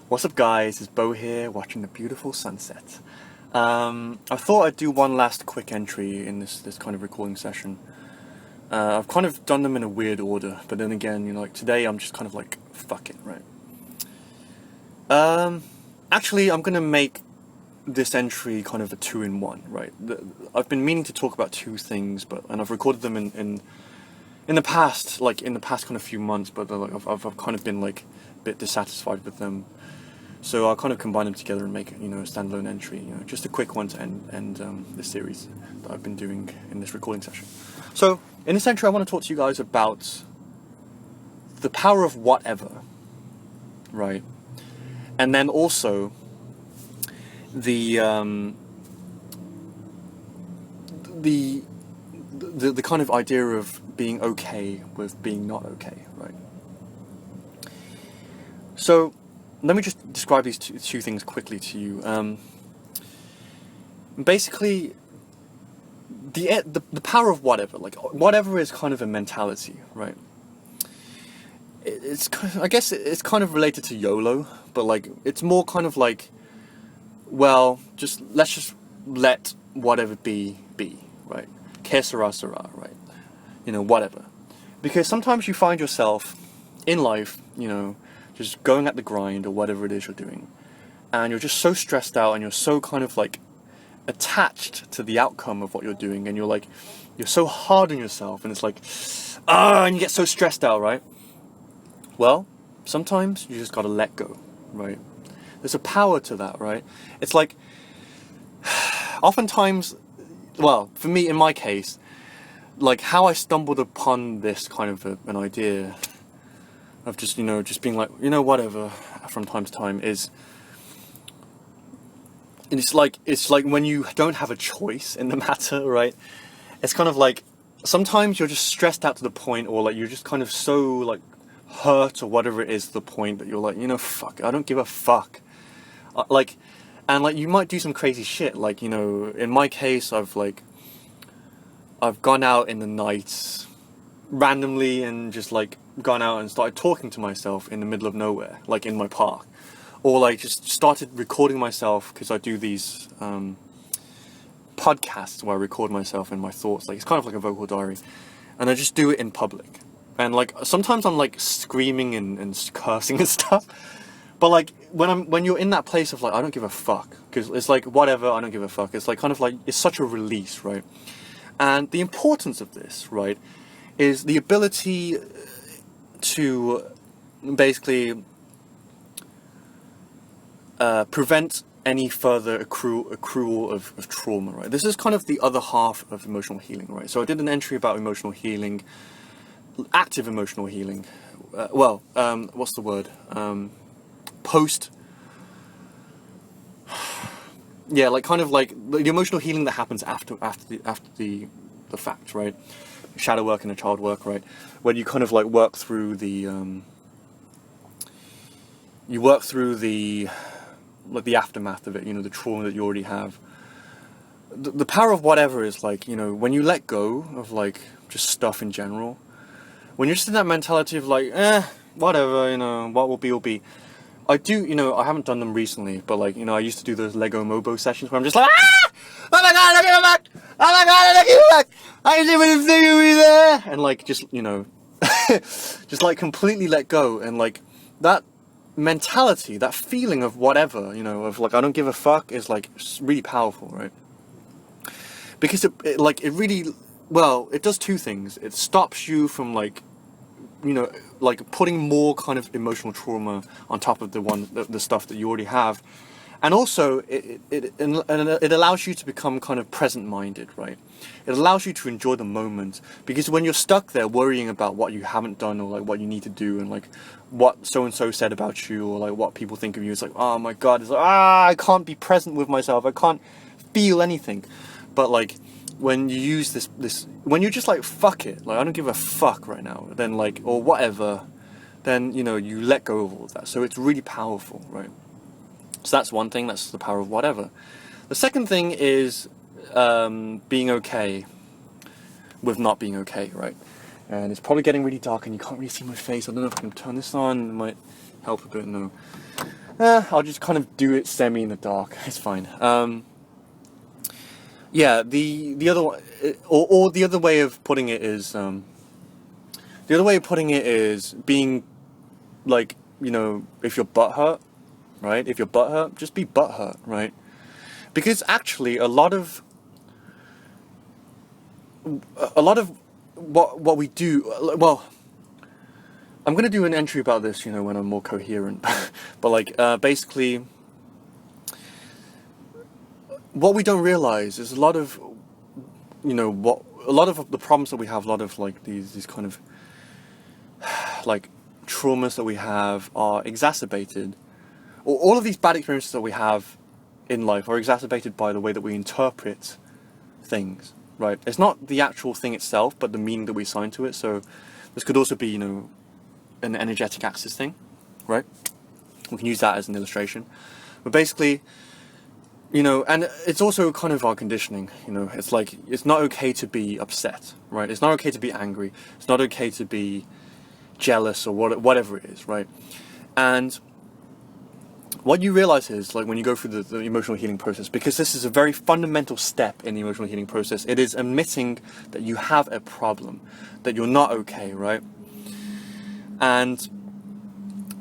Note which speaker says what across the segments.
Speaker 1: What's up guys, it's Bo here, watching the beautiful sunset. I thought I'd do one last quick entry in this kind of recording session. I've kind of done them in a weird order, but then again, like today I'm just kind of like, fuck it, right? Actually I'm gonna make this entry kind of a two-in-one, right? I've been meaning to talk about two things, and I've recorded them in the past, like in the past kind of few months, but I've kind of been like a bit dissatisfied with them. So I'll kind of combine them together and make, a standalone entry, just a quick one to end this series that I've been doing in this recording session. So in this entry I want to talk to you guys about the power of whatever, right? And then also the kind of idea of being okay with being not okay, right? So let me just describe these two things quickly to you. Basically, the power of whatever, like whatever is kind of a mentality, right? It's kind of, I guess it's kind of related to YOLO, but like it's more kind of like, well, let's just let whatever be, right? Que sera, sera, right? Whatever. Because sometimes you find yourself in life, just going at the grind or whatever it is you're doing, and you're just so stressed out and you're so kind of like attached to the outcome of what you're doing, and you're so hard on yourself, and it's like, and you get so stressed out, right? Well, sometimes you just gotta let go, right? There's a power to that, right? It's like, oftentimes, well, for me, in my case, like how I stumbled upon this kind of an idea of just, just being like, whatever, from time to time it's like when you don't have a choice in the matter, right? It's kind of like, sometimes you're just stressed out to the point, or like you're just kind of so like hurt or whatever it is, to the point that you're like, fuck, I don't give a fuck. And like you might do some crazy shit, like, in my case, I've gone out in the night randomly and just like gone out and started talking to myself in the middle of nowhere, like in my park, or like just started recording myself, because I do these podcasts where I record myself and my thoughts, like it's kind of like a vocal diary, and I just do it in public, and like sometimes I'm like screaming and cursing and stuff, but like when you're in that place of like, I don't give a fuck, because it's like, whatever, I don't give a fuck, it's like kind of like, it's such a release, right? And the importance of this, right, is the ability to basically prevent any further accrual of trauma, right? This is kind of the other half of emotional healing, right? So I did an entry about emotional healing, active emotional healing. What's the word? Post. Yeah, like kind of like the emotional healing that happens after the fact, right? Shadow work and a child work, right? When you kind of like work through the like the aftermath of it, the trauma that you already have. The power of whatever is like, when you let go of like just stuff in general, when you're just in that mentality of like, whatever, what will be will be. I do, I haven't done them recently, but like, I used to do those Lego Mobo sessions where I'm just like, oh my god, I don't give a fuck! Oh my god, I don't give a fuck! I didn't even think you were there! And like, just, just like completely let go, and like, that mentality, that feeling of whatever, of like, I don't give a fuck, is like, really powerful, right? Because it really, well, it does two things. It stops you from like, like putting more kind of emotional trauma on top of the stuff that you already have, and also it allows you to become kind of present-minded, right? It allows you to enjoy the moment, because when you're stuck there worrying about what you haven't done, or like what you need to do, and like what so and so said about you, or like what people think of you, it's like, oh my god, it's like, I can't be present with myself, I can't feel anything. But like, when you use this, when you're just like, fuck it, like I don't give a fuck right now, then like, or whatever, then you let go of all of that. So it's really powerful, right? So that's one thing, that's the power of whatever. The second thing is being okay with not being okay, right? And it's probably getting really dark and you can't really see my face. I don't know if I can turn this on, it might help a bit, no. I'll just kind of do it semi in the dark. It's fine. Yeah, the other one, or the other way of putting it is, being like, you know, if your butt hurt, right? If your butt hurt, just be butt hurt, right? Because actually, a lot of what we do, well, I'm gonna do an entry about this, you know, when I'm more coherent. But like, basically, what we don't realize is a lot of, you know, a lot of the problems that we have, a lot of like these kind of like traumas that we have are exacerbated, or all of these bad experiences that we have in life are exacerbated by the way that we interpret things, right? It's not the actual thing itself, but the meaning that we assign to it. So this could also be, you know, an energetic axis thing, right? We can use that as an illustration. But basically, you know, and it's also kind of our conditioning, you know, it's like, it's not okay to be upset, right? It's not okay to be angry. It's not okay to be jealous or whatever it is, right? And what you realize is, like, when you go through the emotional healing process, because this is a very fundamental step in the emotional healing process, it is admitting that you have a problem, that you're not okay, right? And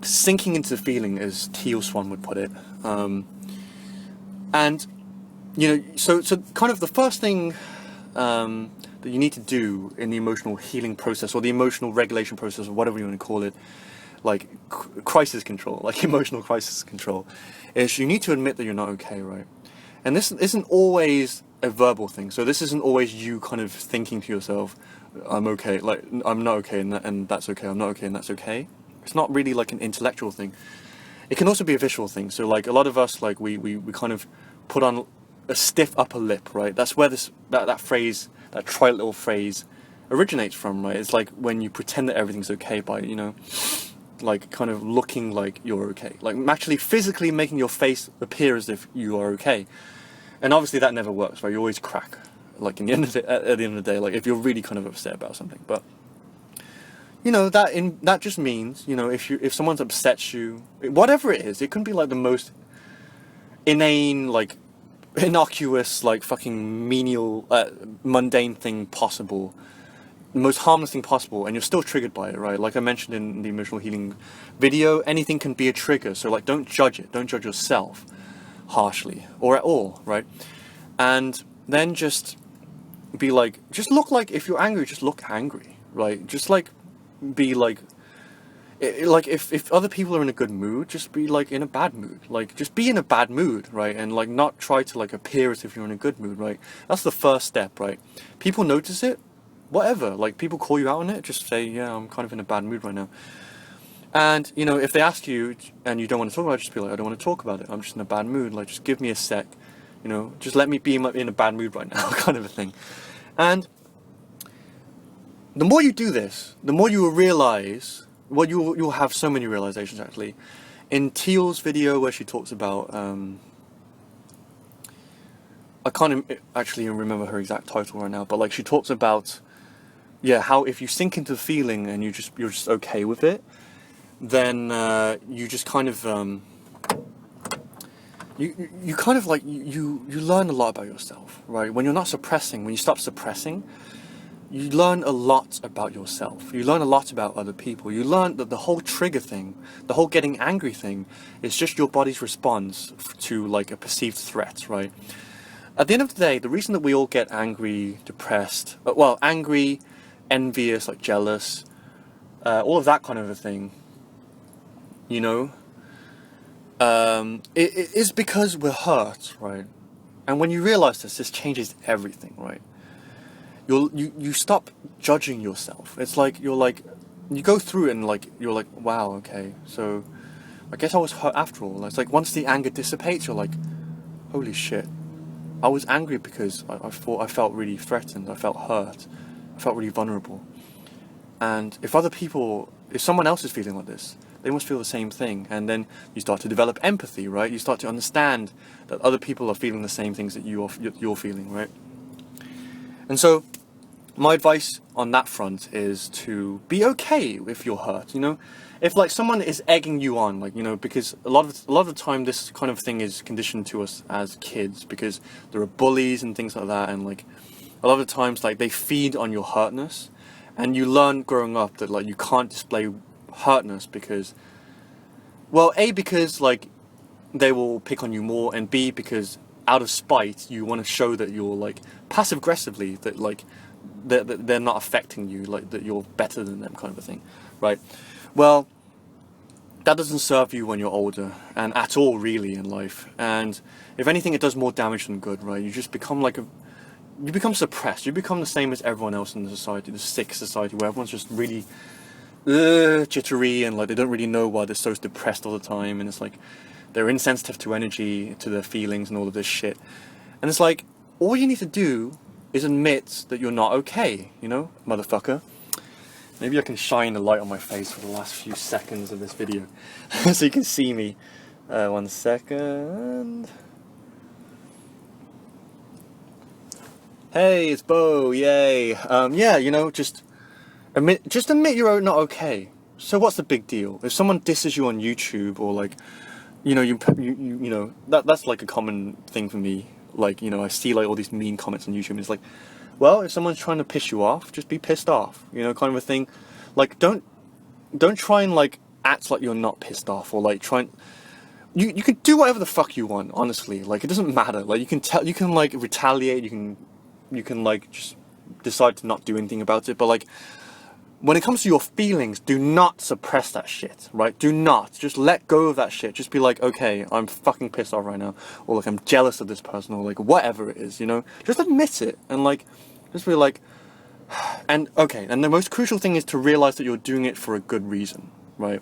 Speaker 1: sinking into the feeling, as Teal Swan would put it. And, you know, so kind of the first thing that you need to do in the emotional healing process, or the emotional regulation process, or whatever you want to call it, like crisis control, like emotional crisis control, is you need to admit that you're not okay, right? And this isn't always a verbal thing. So this isn't always you kind of thinking to yourself, I'm okay, like, I'm not okay, and that's okay, I'm not okay, and that's okay. It's not really like an intellectual thing. It can also be a visual thing. So like a lot of us, like we kind of put on a stiff upper lip, right? That's where that phrase, that trite little phrase originates from, right? It's like when you pretend that everything's okay by, you know, like kind of looking like you're okay, like actually physically making your face appear as if you are okay. And obviously that never works, right? You always crack, like at the end of the day, like if you're really kind of upset about something. But you know, that just means, you know, if someone's upsets you, whatever it is, it can be like the most inane, like innocuous, like fucking menial, mundane thing possible, the most harmless thing possible, and you're still triggered by it, right? Like I mentioned in the emotional healing video, anything can be a trigger. So like, don't judge it. Don't judge yourself harshly or at all, right? And then just be like, just look like, if you're angry, just look angry, right? Just like, be like, like if other people are in a good mood, just be like in a bad mood. Like just be in a bad mood, right? And like not try to like appear as if you're in a good mood, right? That's the first step, right? People notice it, whatever, like people call you out on it, just say, yeah, I'm kind of in a bad mood right now. And you know, if they ask you and you don't want to talk about it, just be like, I don't want to talk about it, I'm just in a bad mood, like just give me a sec, you know, just let me be in a bad mood right now, kind of a thing. And the more you do this, the more you will realize, well, you'll have so many realizations actually. In Teal's video where she talks about, I can't actually remember her exact title right now, but like she talks about, yeah, how if you sink into the feeling and you're just okay with it, then you just kind of you kind of like you learn a lot about yourself, right? When you're not suppressing, when you stop suppressing, you learn a lot about yourself. You learn a lot about other people. You learn that the whole trigger thing, the whole getting angry thing, is just your body's response to like a perceived threat, right? At the end of the day, the reason that we all get angry, depressed, well, angry, envious, like jealous, all of that kind of a thing, you know, it is because we're hurt, right? And when you realize this changes everything, right? You stop judging yourself. It's like you go through it and like you're like, wow, okay, so I guess I was hurt after all. It's like once the anger dissipates, you're like, holy shit, I was angry because I thought I felt really threatened, I felt hurt, I felt really vulnerable. And if someone else is feeling like this, they must feel the same thing. And then you start to develop empathy, right? You start to understand that other people are feeling the same things that you're feeling, right? And so my advice on that front is to be okay if you're hurt, you know? If like someone is egging you on, like, you know, because a lot of the time this kind of thing is conditioned to us as kids because there are bullies and things like that, and like a lot of the times like they feed on your hurtness, and you learn growing up that like you can't display hurtness because, well, A, because like they will pick on you more, and B, because out of spite you want to show that you're like passive aggressively that like they're not affecting you, like that you're better than them, kind of a thing, right? Well, that doesn't serve you when you're older, and at all really in life. And if anything, it does more damage than good, right? You just become like you become suppressed. You become the same as everyone else in the society, the sick society, where everyone's just really jittery, and like they don't really know why they're so depressed all the time, and it's like they're insensitive to energy, to their feelings, and all of this shit. And it's like all you need to do is admit that you're not okay, you know, motherfucker. Maybe I can shine the light on my face for the last few seconds of this video so you can see me. 1 second. Hey, it's Bo, yay. Yeah, you know, just admit you're not okay. So what's the big deal? If someone disses you on YouTube, or like, you know, you know, that's like a common thing for me. Like, you know, I see like all these mean comments on YouTube, and it's like, well, if someone's trying to piss you off, just be pissed off, you know, kind of a thing. Like, don't try and like act like you're not pissed off, or like try and, you can do whatever the fuck you want, honestly. Like, it doesn't matter. Like, you can like retaliate, you can like just decide to not do anything about it, but like when it comes to your feelings, do not suppress that shit, right? Do not. Just let go of that shit. Just be like, okay, I'm fucking pissed off right now, or like I'm jealous of this person, or like whatever it is, you know? Just admit it, and like, just be like, and okay, and the most crucial thing is to realize that you're doing it for a good reason, right?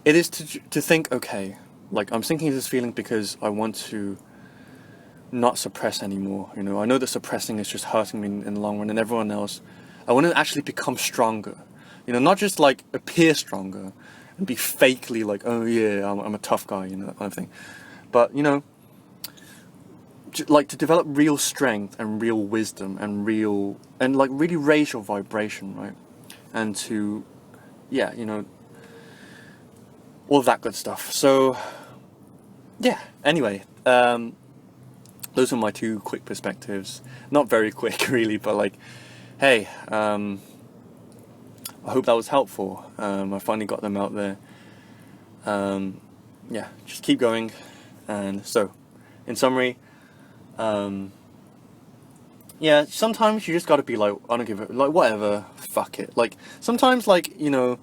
Speaker 1: It is to think, okay, like I'm thinking of this feeling because I want to not suppress anymore, you know? I know that suppressing is just hurting me in the long run, and everyone else. I want to actually become stronger, you know, not just like appear stronger and be fakely like, oh yeah, I'm a tough guy, you know, that kind of thing. But, you know, like to develop real strength and real wisdom and like really raise your vibration, right? And to, yeah, you know, all of that good stuff. So, yeah, anyway, those are my 2 quick perspectives. Not very quick, really, but like, hey, I hope that was helpful. I finally got them out there. Yeah, just keep going. And so, in summary, yeah, sometimes you just gotta be like, I don't give a, like, whatever, fuck it. Like, sometimes, like, you know,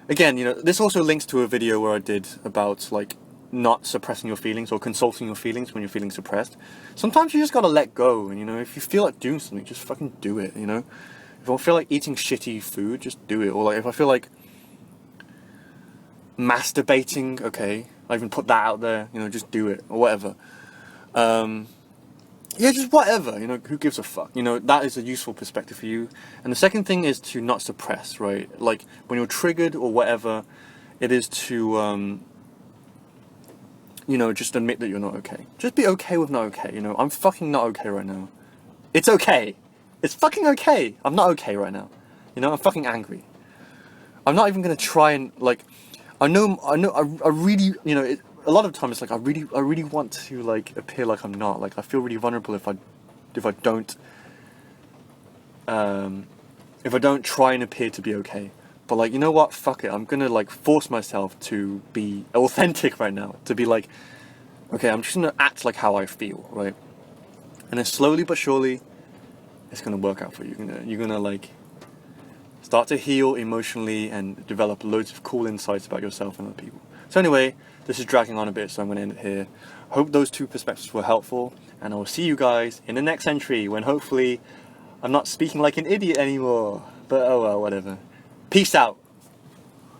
Speaker 1: again, you know, this also links to a video where I did about, like, not suppressing your feelings or consulting your feelings when you're feeling suppressed. Sometimes you just gotta let go, and you know, if you feel like doing something, just fucking do it, you know? If I feel like eating shitty food, just do it. Or like, if I feel like masturbating, okay, I even put that out there, you know, just do it, or whatever. Yeah, just whatever, you know, who gives a fuck? You know, that is a useful perspective for you. And the second thing is to not suppress, right? Like, when you're triggered or whatever, it is to, you know, just admit that you're not okay. Just be okay with not okay, you know? I'm fucking not okay right now. It's okay. It's fucking okay. I'm not okay right now. You know, I'm fucking angry. I'm not even gonna try and, like, I really, you know, a lot of times, like, I really want to, like, appear like I'm not. Like, I feel really vulnerable if I don't try and appear to be okay. But, like, you know what? Fuck it. I'm gonna, like, force myself to be authentic right now. To be like, okay, I'm just gonna act like how I feel, right? And then slowly but surely, it's gonna work out for you. You're gonna like start to heal emotionally and develop loads of cool insights about yourself and other people. So anyway, this is dragging on a bit, so I'm gonna end it here. Hope those 2 perspectives were helpful, and I will see you guys in the next entry when hopefully I'm not speaking like an idiot anymore. But oh well, whatever. Peace out.